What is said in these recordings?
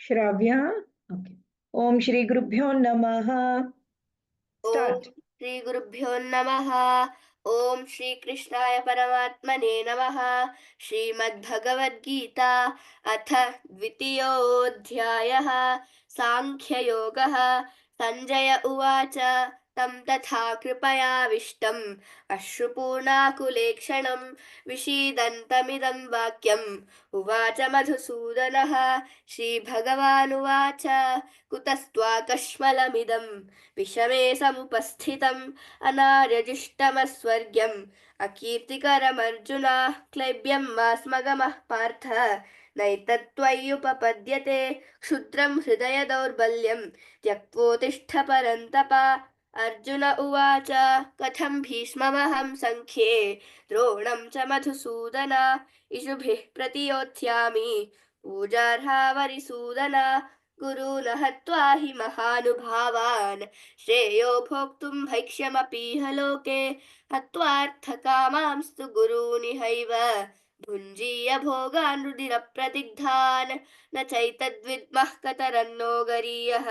Shravya. Okay. Om Shri Gurubhyo Namaha. ओम Start. Shri गुरुभ्यो नमः। ओम श्री कृष्णाय परमात्मने नमः। श्रीमद्भगवद्गीता अथ द्वितीयोऽध्यायः सांख्ययोगः। संजय उवाच तं तथा कृपयाविष्टम् अश्रुपूर्णाकुलेक्षणं विषीदन्तमिदं वाक्यम् उवाच मधुसूदनः। श्रीभगवानुवाच कुतस्त्वाकश्मलमिदं विषमे समुपस्थितम् अनार्यजिष्टमस्वर्ग्यम् अकीर्तिकरमर्जुन क्लैब्यं मा स्मगमः पार्थ नैतत्त्वय्युपपद्यते क्षुद्रं हृदय दौर्बल्यं त्यक्त्वोत्तिष्ठ परन्तप। अर्जुन उवाच कथं भीष्ममहं सङ्ख्ये द्रोणं च मधुसूदन इषुभिः प्रतियोत्स्यामि पूजार्हावरिसूदन गुरून् हत्वा हि महानुभावान् श्रेयो भोक्तुं भैक्ष्यमपीह लोके हत्वार्थकामांस्तु गुरूनिहैव भुञ्जीय भोगान् रुधिरप्रदिग्धान् न चैतद्विद्मः कतरन्नो गरीयः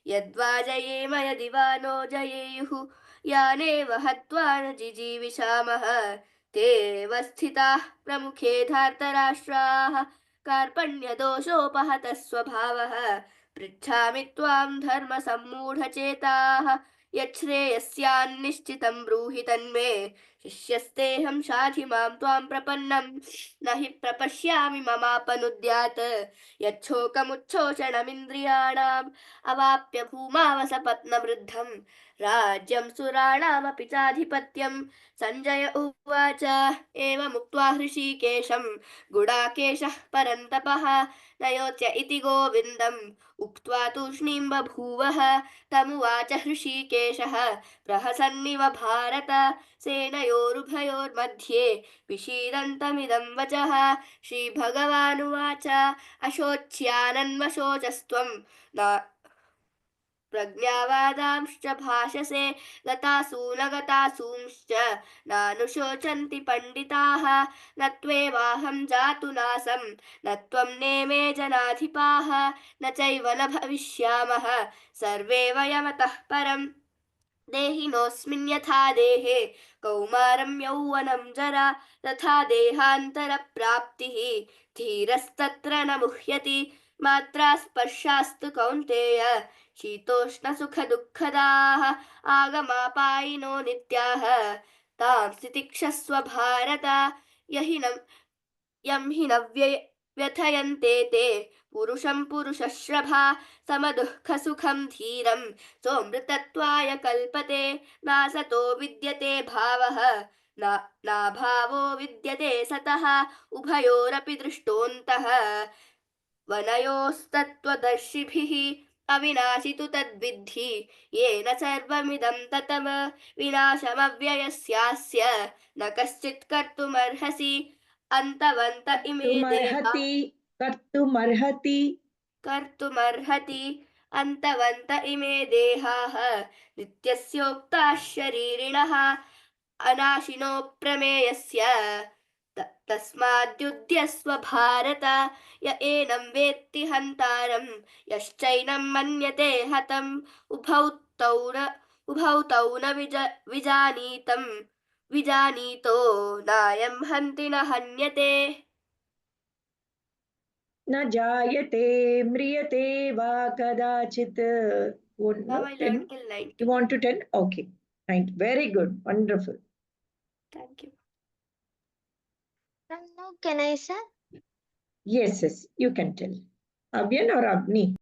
यद्वा जयेम यदि वा नो जयेयुः यानेव हत्वा न जिजीविषामः ते एव स्थिताः प्रमुखे धार्तराष्ट्राः कार्पण्यदोषोपहतः स्वभावः पृच्छामि त्वां धर्मसम्मूढचेताः यच्छ्रेयस्यान्निश्चितं ब्रूहि तन्मे शिष्यस्तेऽहं शाधि मां त्वां प्रपन्नं न हि प्रपश्यामि ममापनुद्यात् यच्छोकमुच्छोषणमिन्द्रियाणाम् अवाप्य भूमावसपत्नवृद्धं राज्यं सुराणामपि चाधिपत्यं। सञ्जय उवाच एवमुक्त्वा हृषीकेशं गुडाकेशः परन्तपः न योत्स्य इति गोविन्दम् उक्त्वा तूष्णीं बभूवः। तमुवाच हृषीकेशः प्रहसन्निव भारत सेनयोरुभयोर्मध्ये विषीदन्तमिदं वचः। श्रीभगवानुवाच अशोच्यानन्वशोचस्त्वं न प्रज्ञावादांश्च भाषसे गतासूनगतासूंश्च नानुशोचन्ति पण्डिताः न त्वेवाहं जातु नासं न त्वं नेमे जनाधिपाः न चैव न भविष्यामः सर्वे वयमतः परम् देहिनोऽस्मिन् यथा देहे कौमारं यौवनं जरा तथा देहान्तरप्राप्तिः धीरस्तत्र न मुह्यति मात्रा स्पर्शास्तु कौन्तेय शीतोष्णसुखदुःखदाः आगमापायिनो नित्याः तांसि तिक्षस्व भारत यहि न यं हि न व्यथयन्ते ते पुरुषं पुरुषश्रभा समदुःखसुखं धीरं सोऽमृतत्वाय कल्पते नासतो विद्यते भावः नाभावो विद्यते सतः उभयोरपि दृष्टोऽन्तः वनयोस्तत्त्वदर्शिभिः अविनाशि तु तद्विद्धि येन सर्वमिदं ततम विनाशमव्ययस्यास्य न कश्चित् कर्तुमर्हसि अन्तवन्त इमे देहा कर्तुमर्हति अन्तवन्त इमे देहाः नित्यस्योक्ताः शरीरिणः अनाशिनो प्रमेयस्य तस्माद्युध्यस्व भारत य एनं वेत्ति हन्तारं यश्चैनं मन्यते हतम् उभौ तौ न विजानीतो नायं हन्ति न हन्यते। न जायते म्रियते वा कदाचित्. Now I learned 10. till You 90. want to 10? Okay. Right. Very good. Wonderful. Thank you. Now can I say? Yes, yes. You can tell. Abyan or Abni?